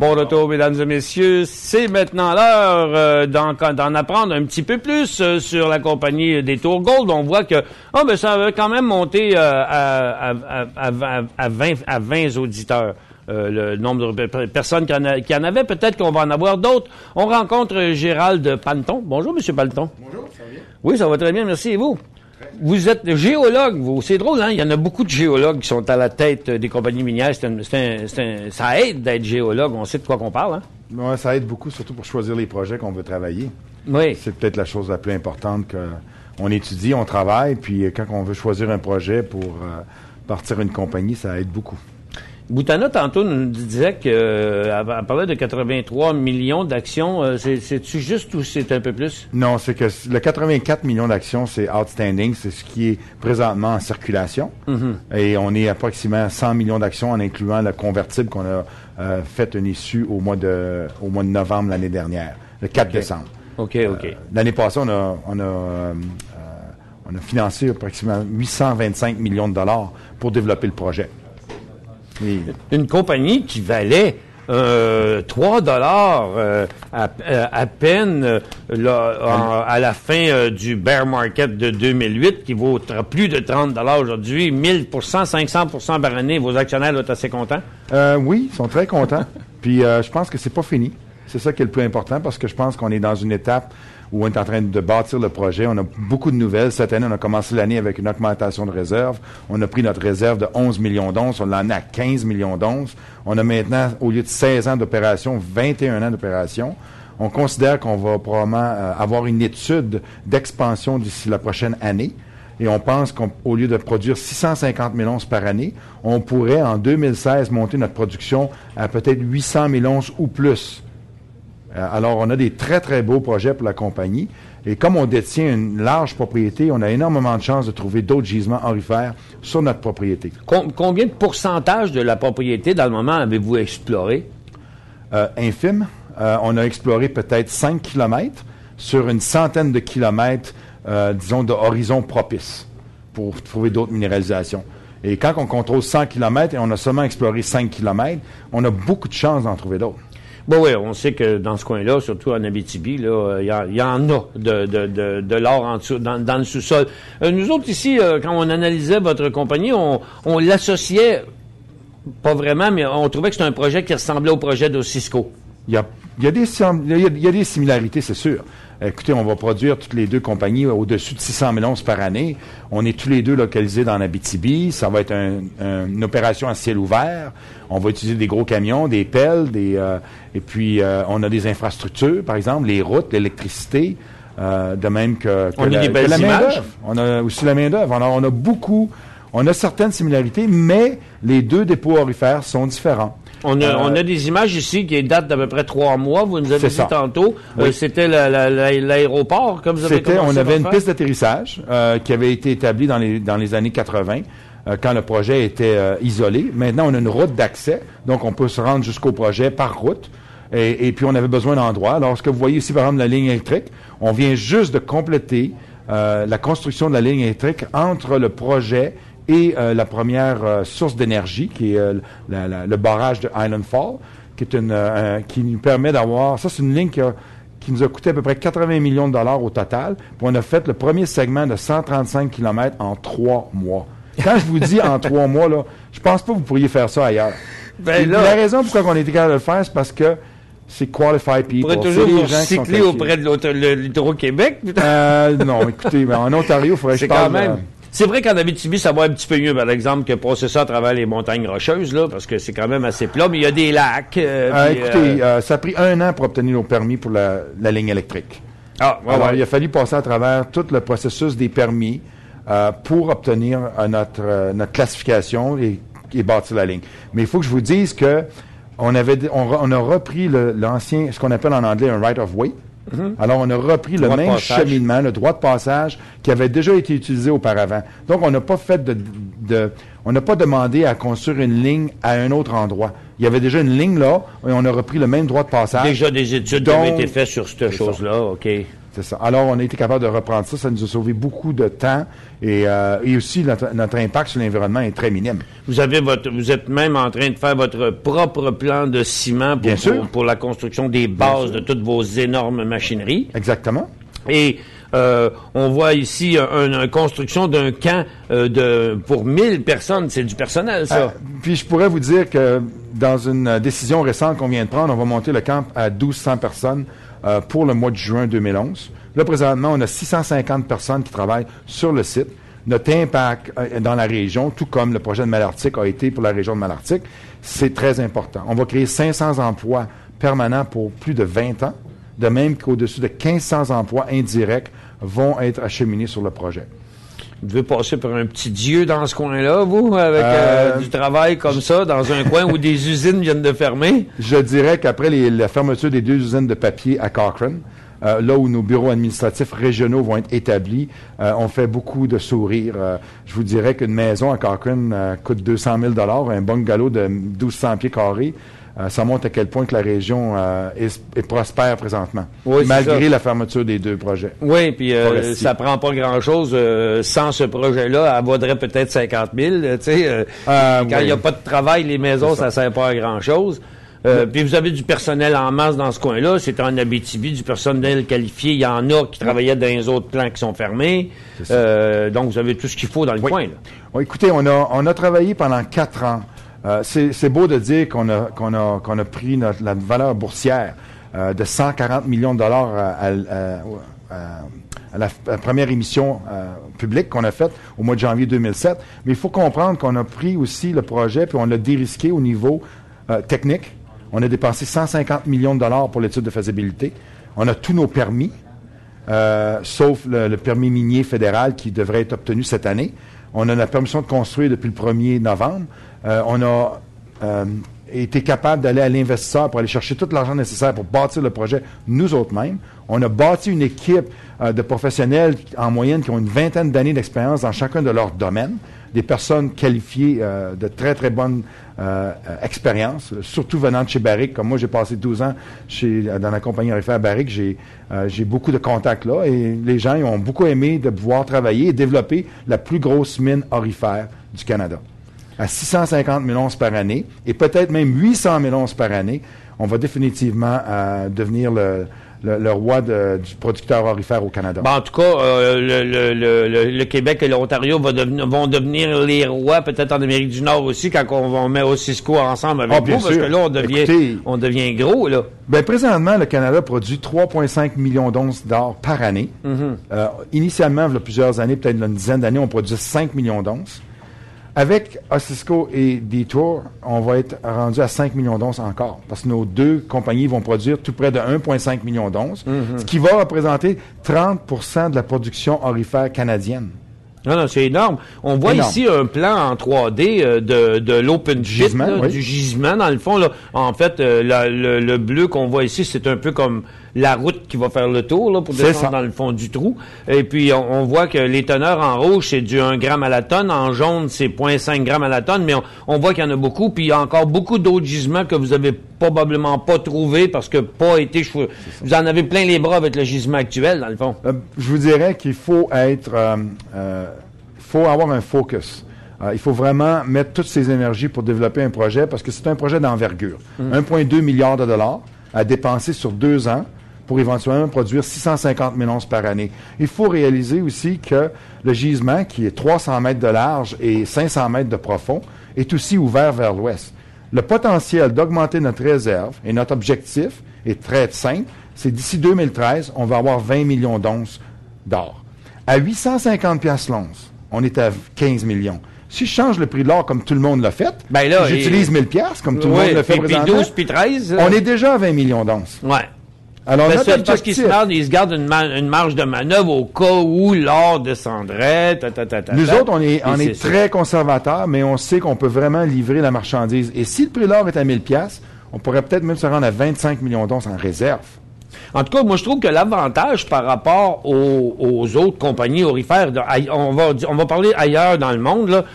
Bon retour, mesdames et messieurs. C'est maintenant l'heure d'en apprendre un petit peu plus sur la compagnie des Tours Gold. On voit que ça va quand même monter à 20 auditeurs. Le nombre de personnes qui en avaient. Peut-être qu'on va en avoir d'autres. On rencontre Gérald Panton. Bonjour, Monsieur Panton. Bonjour, ça va bien? Oui, ça va très bien, merci. Et vous? Vous êtes géologue, vous. C'est drôle, hein? Il y en a beaucoup de géologues qui sont à la tête des compagnies minières. Ça aide d'être géologue. On sait de quoi qu'on parle, hein? Ouais, ça aide beaucoup, surtout pour choisir les projets qu'on veut travailler. Oui. C'est peut-être la chose la plus importante qu'on étudie, on travaille, puis quand on veut choisir un projet pour partir une compagnie, ça aide beaucoup. Boutana, tantôt, nous disait qu'elle parlait de 83 millions d'actions. C'est-tu juste ou c'est un peu plus? Non, c'est que le 84 millions d'actions, c'est outstanding. C'est ce qui est présentement en circulation. Mm-hmm. Et on est approximativement à 100 millions d'actions en incluant le convertible qu'on a fait une issue au mois de novembre l'année dernière, le 4 décembre. OK. L'année passée, on a financé approximativement 825 millions de dollars pour développer le projet. Une compagnie qui valait 3 $ à peine à la fin du bear market de 2008, qui vaut plus de 30 $ aujourd'hui, 1000%, 500% par année. Vos actionnaires doivent être assez contents? Oui, ils sont très contents. Puis je pense que c'est pas fini. C'est ça qui est le plus important, parce que je pense qu'on est dans une étape où on est en train de bâtir le projet. On a beaucoup de nouvelles. Cette année, on a commencé l'année avec une augmentation de réserve. On a pris notre réserve de 11 millions d'onces. On l'a amené à 15 millions d'onces. On a maintenant, au lieu de 16 ans d'opération, 21 ans d'opération. On considère qu'on va probablement avoir une étude d'expansion d'ici la prochaine année. Et on pense qu'au lieu de produire 650 000 onces par année, on pourrait, en 2016, monter notre production à peut-être 800 000 onces ou plus. Alors, on a des très, très beaux projets pour la compagnie. Et comme on détient une large propriété, on a énormément de chances de trouver d'autres gisements aurifères sur notre propriété. Combien de pourcentage de la propriété, dans le moment, avez-vous exploré? Infime. On a exploré peut-être 5 kilomètres sur une centaine de kilomètres, disons, d'horizons propices pour trouver d'autres minéralisations. Et quand on contrôle 100 kilomètres et on a seulement exploré 5 kilomètres, on a beaucoup de chances d'en trouver d'autres. Bon, oui, on sait que dans ce coin-là, surtout en Abitibi, là, il y en a de l'or en dessous, dans le sous-sol. Nous autres ici, quand on analysait votre compagnie, on l'associait, pas vraiment, mais on trouvait que c'était un projet qui ressemblait au projet de Cisco. Il y a des similarités, c'est sûr. Écoutez, on va produire toutes les deux compagnies au-dessus de 600 000 onces par année. On est tous les deux localisés dans l'Abitibi. Ça va être une opération à ciel ouvert. On va utiliser des gros camions, des pelles, et puis on a des infrastructures, par exemple, les routes, l'électricité, de même que on a des belles images. On a aussi la main-d'œuvre. On a certaines similarités, mais les deux dépôts aurifères sont différents. On a des images ici qui datent d'à peu près 3 mois. Vous nous avez dit tantôt. Oui. C'était l'aéroport, comme vous avez commencé. On avait une piste d'atterrissage qui avait été établie dans les années 80, quand le projet était isolé. Maintenant, on a une route d'accès, donc on peut se rendre jusqu'au projet par route. Et puis, on avait besoin d'endroits. Alors, ce que vous voyez ici, par exemple, la ligne électrique, on vient juste de compléter la construction de la ligne électrique entre le projet et la première source d'énergie, qui est le barrage de Island Fall, qui nous permet d'avoir... Ça, c'est une ligne qui nous a coûté à peu près 80 millions de dollars au total. Puis on a fait le premier segment de 135 km en 3 mois. Quand je vous dis en 3 mois, là, je pense pas que vous pourriez faire ça ailleurs. La raison pourquoi on a été capable de le faire, c'est parce que c'est qualified people. Vous pourrez toujours vous recycler auprès de l'Hydro-Québec? Non, écoutez, mais en Ontario, il faudrait que je parle... Quand même... C'est vrai qu'en Abitibi, ça va un petit peu mieux, par exemple, que passer ça à travers les montagnes rocheuses, là, parce que c'est quand même assez plat, mais il y a des lacs. Écoutez, ça a pris 1 an pour obtenir nos permis pour la ligne électrique. Alors, il a fallu passer à travers tout le processus des permis pour obtenir notre classification et bâtir la ligne. Mais il faut que je vous dise que on a repris l'ancien, ce qu'on appelle en anglais un right of way. Mm-hmm. Alors, on a repris le même cheminement, le droit de passage qui avait déjà été utilisé auparavant. Donc, on n'a pas fait on n'a pas demandé à construire une ligne à un autre endroit. Il y avait déjà une ligne là, et on a repris le même droit de passage. Déjà des études qui ont été faites sur cette chose-là, OK. C'est ça. Alors, on a été capable de reprendre ça. Ça nous a sauvé beaucoup de temps et aussi notre impact sur l'environnement est très minime. Vous êtes même en train de faire votre propre plan de ciment pour la construction des bases de toutes vos énormes machineries. Exactement. Et on voit ici une construction d'un camp pour 1000 personnes. C'est du personnel, ça. Puis je pourrais vous dire que dans une décision récente qu'on vient de prendre, on va monter le camp à 1200 personnes pour le mois de juin 2011. Là, présentement, on a 650 personnes qui travaillent sur le site. Notre impact dans la région, tout comme le projet de Malartic a été pour la région de Malartic, c'est très important. On va créer 500 emplois permanents pour plus de 20 ans, de même qu'au-dessus de 1500 emplois indirects vont être acheminés sur le projet. Vous devez passer par un petit dieu dans ce coin-là, vous, avec du travail comme ça, dans un coin où des usines viennent de fermer? Je dirais qu'après la fermeture des 2 usines de papier à Cochrane, là où nos bureaux administratifs régionaux vont être établis, on fait beaucoup de sourires. Je vous dirais qu'une maison à Cochrane coûte 200 000 $, un bungalow de 1200 pieds carrés. Ça montre à quel point que la région est prospère présentement, oui, malgré la fermeture des 2 projets. Oui, puis ça prend pas grand-chose. Sans ce projet-là, elle vaudrait peut-être 50 000. Quand il n'y a pas de travail, les maisons, ça sert pas à grand-chose. Puis vous avez du personnel en masse dans ce coin-là. C'est en Abitibi, du personnel qualifié. Il y en a qui travaillaient dans les autres plans qui sont fermés. Donc, vous avez tout ce qu'il faut dans le coin. Là. Oui, écoutez, on a travaillé pendant 4 ans. C'est beau de dire qu'on a pris la valeur boursière de 140 millions de dollars à la première émission publique qu'on a faite au mois de janvier 2007. Mais il faut comprendre qu'on a pris aussi le projet puis on l'a dérisqué au niveau technique. On a dépensé 150 millions de dollars pour l'étude de faisabilité. On a tous nos permis, sauf le permis minier fédéral qui devrait être obtenu cette année. On a la permission de construire depuis le 1er novembre. On a été capable d'aller à l'investisseur pour aller chercher tout l'argent nécessaire pour bâtir le projet nous autres mêmes. On a bâti une équipe de professionnels en moyenne qui ont une 20aine d'années d'expérience dans chacun de leurs domaines, des personnes qualifiées de très, très bonne expérience, surtout venant de chez Barrick. Comme moi, j'ai passé 12 ans dans la compagnie aurifère Barrick, j'ai beaucoup de contacts là et les gens ils ont beaucoup aimé de pouvoir travailler et développer la plus grosse mine aurifère du Canada. À 650 000 onces par année et peut-être même 800 000 onces par année, on va définitivement devenir le roi du producteur aurifère au Canada. Bon, en tout cas, le Québec et l'Ontario vont devenir les rois, peut-être en Amérique du Nord aussi, quand on met au Cisco ensemble avec vous, parce que là, on devient gros, là. Ben, présentement, le Canada produit 3,5 millions d'onces d'or par année. Initialement, il y a plusieurs années, peut-être une dizaine d'années, on produisait 5 millions d'onces. Avec Osisko et Detour, on va être rendu à 5 millions d'onces encore, parce que nos 2 compagnies vont produire tout près de 1,5 million d'onces, ce qui va représenter 30% de la production aurifère canadienne. Non, c'est énorme. On voit ici un plan en 3D de l'open pit, du gisement, dans le fond. Là. En fait, le bleu qu'on voit ici, c'est un peu comme la route qui va faire le tour là, pour descendre dans le fond du trou. Et puis, on voit que les teneurs en rouge, c'est du 1 gramme à la tonne. En jaune, c'est 0,5 grammes à la tonne. Mais on voit qu'il y en a beaucoup. Puis, il y a encore beaucoup d'autres gisements que vous avez probablement pas trouvés parce que pas été... Vous en avez plein les bras avec le gisement actuel, dans le fond. Je vous dirais qu'il faut être... faut avoir un focus. Il faut vraiment mettre toutes ses énergies pour développer un projet parce que c'est un projet d'envergure. 1,2 milliard de dollars à dépenser sur 2 ans pour éventuellement produire 650 000 onces par année. Il faut réaliser aussi que le gisement, qui est 300 mètres de large et 500 mètres de profond, est aussi ouvert vers l'ouest. Le potentiel d'augmenter notre réserve et notre objectif est très simple. C'est d'ici 2013, on va avoir 20 millions d'onces d'or. À 850 $ l'once, on est à 15 millions. Si je change le prix de l'or comme tout le monde l'a fait, j'utilise 1000 $ comme tout le monde le fait présentement. Puis 12, puis 13. On est déjà à 20 millions d'onces. Ouais. Alors, parce qu'ils se gardent une marge de manœuvre au cas où l'or descendrait. Nous autres, on est très conservateurs, mais on sait qu'on peut vraiment livrer la marchandise. Et si le prix de l'or est à 1000 $, on pourrait peut-être même se rendre à 25 millions d'onces en réserve. En tout cas, moi, je trouve que l'avantage par rapport aux autres compagnies aurifères, on va parler ailleurs dans le monde, là,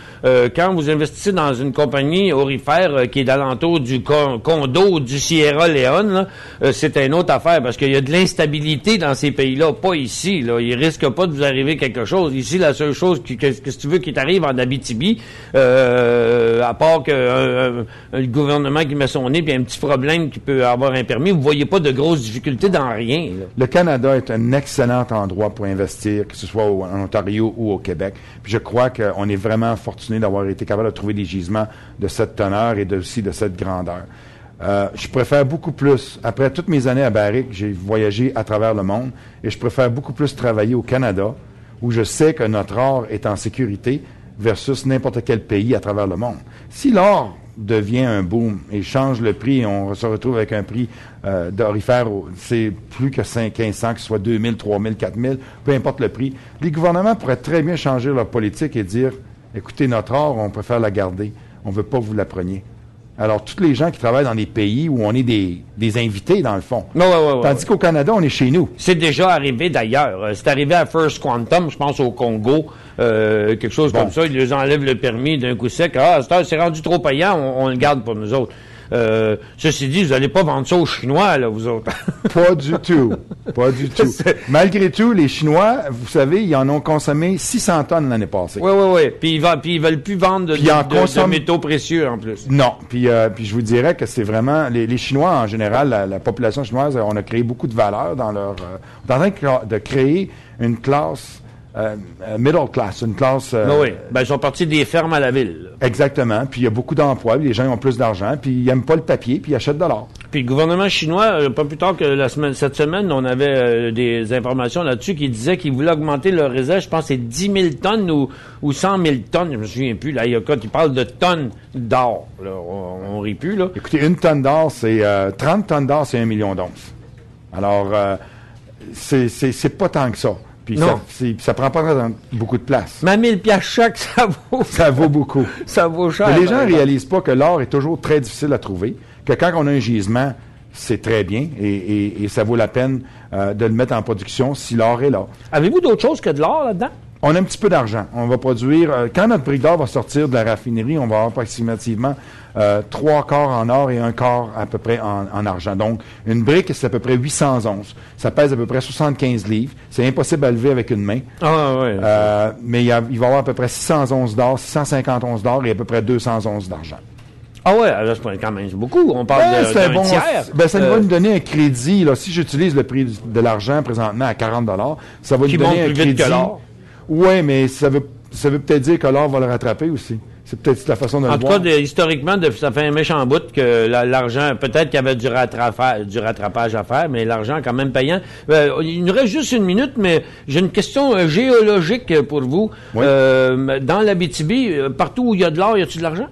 quand vous investissez dans une compagnie aurifère qui est d'alentour du condo du Sierra Leone, là, c'est une autre affaire, parce qu'il y a de l'instabilité dans ces pays-là, pas ici. Là. Il risque pas de vous arriver quelque chose. Ici, la seule chose que si tu veux qui t'arrive en Abitibi, à part que le gouvernement qui met son nez, puis un petit problème qui peut avoir un permis, vous voyez pas de grosses difficultés dans rien. Là. Le Canada est un excellent endroit pour investir, que ce soit en Ontario ou au Québec. Puis je crois qu'on est vraiment fortuné d'avoir été capable de trouver des gisements de cette teneur et aussi de cette grandeur. Je préfère beaucoup plus, après toutes mes années à Barrick, j'ai voyagé à travers le monde, et je préfère beaucoup plus travailler au Canada, où je sais que notre or est en sécurité, versus n'importe quel pays à travers le monde. Si l'or devient un boom et change le prix, et on se retrouve avec un prix d'orifère, c'est plus que 1500, que ce soit 2000, 3000, 4000, peu importe le prix, les gouvernements pourraient très bien changer leur politique et dire, écoutez, notre or, on préfère la garder, on ne veut pas que vous la preniez. Alors, tous les gens qui travaillent dans des pays où on est des invités, dans le fond. Tandis qu'au Canada, on est chez nous. C'est déjà arrivé d'ailleurs. C'est arrivé à First Quantum, je pense au Congo, quelque chose comme ça. Ils leur enlèvent le permis d'un coup sec. Ah, c'est rendu trop payant, on le garde pour nous autres. Ceci dit, vous n'allez pas vendre ça aux Chinois, là, vous autres. Pas du tout. Pas du tout. Malgré tout, les Chinois, vous savez, ils en ont consommé 600 tonnes l'année passée. Oui. Puis ils veulent plus vendre de métaux précieux, en plus. Non. Puis je vous dirais que c'est vraiment... Les Chinois, en général, la population chinoise, on a créé beaucoup de valeur dans leur... on est en train de créer une classe... middle class, une classe... oui, ils sont partis des fermes à la ville. Là. Exactement, puis il y a beaucoup d'emplois, les gens ont plus d'argent, puis ils n'aiment pas le papier, puis ils achètent de l'or. Puis le gouvernement chinois, pas plus tard que cette semaine, on avait des informations là-dessus qui disaient qu'ils voulaient augmenter leur réserve, je pense que c'est 10 000 tonnes ou 100 000 tonnes, je me souviens plus, là, ils parlent de tonnes d'or, là, on rit plus, là. Écoutez, une tonne d'or, c'est 30 tonnes d'or, c'est 1 million d'onces. Alors, c'est pas tant que ça. Puis ça prend pas beaucoup de place. Mais 1000 piastres chaque, ça vaut... Ça vaut beaucoup. Ça vaut cher. Mais les gens ne réalisent pas que l'or est toujours très difficile à trouver, que quand on a un gisement, c'est très bien et ça vaut la peine de le mettre en production si l'or est là. Avez-vous d'autres choses que de l'or là-dedans? On a un petit peu d'argent. On va produire... quand notre brique d'or va sortir de la raffinerie, on va avoir approximativement 3 quarts en or et 1 quart à peu près en argent. Donc, une brique, c'est à peu près 800 onces. Ça pèse à peu près 75 livres. C'est impossible à lever avec une main. Mais il va y avoir à peu près 600 onces d'or, 650 onces d'or et à peu près 200 onces d'argent. Ah ouais, là, c'est quand même beaucoup. On parle d'un tiers. Ça va nous donner un crédit. Là, si j'utilise le prix de l'argent présentement à 40 $, ça va nous donner un crédit. Vite que l'or. Oui, mais ça veut peut-être dire que l'or va le rattraper aussi. C'est peut-être la façon de le voir. En tout cas, historiquement, ça fait un méchant bout que l'argent, peut-être qu'il y avait du rattrapage à faire, mais l'argent est quand même payant. Il nous reste juste une minute, mais j'ai une question géologique pour vous. Oui. Dans l'Abitibi, partout où il y a de l'or, y a-t-il de l'argent?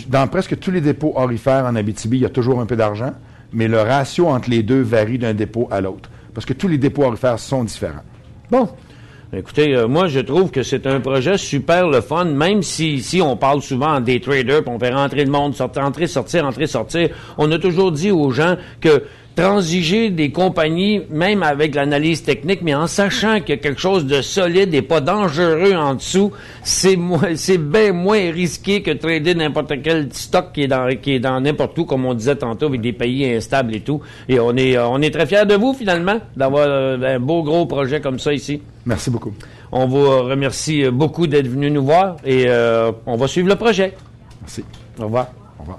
Dans presque tous les dépôts aurifères en Abitibi, il y a toujours un peu d'argent, mais le ratio entre les deux varie d'un dépôt à l'autre. Parce que tous les dépôts aurifères sont différents. Bon. Écoutez, moi, je trouve que c'est un projet super le fun, même si on parle souvent des traders, puis on fait rentrer le monde, entrer, sortir. On a toujours dit aux gens que transiger des compagnies, même avec l'analyse technique, mais en sachant qu'il y a quelque chose de solide et pas dangereux en dessous, c'est bien moins risqué que trader n'importe quel stock qui est dans n'importe où, comme on disait tantôt, avec des pays instables et tout. Et on est très fiers de vous, finalement, d'avoir un beau gros projet comme ça ici. Merci beaucoup. On vous remercie beaucoup d'être venu nous voir et on va suivre le projet. Merci. Au revoir. Au revoir.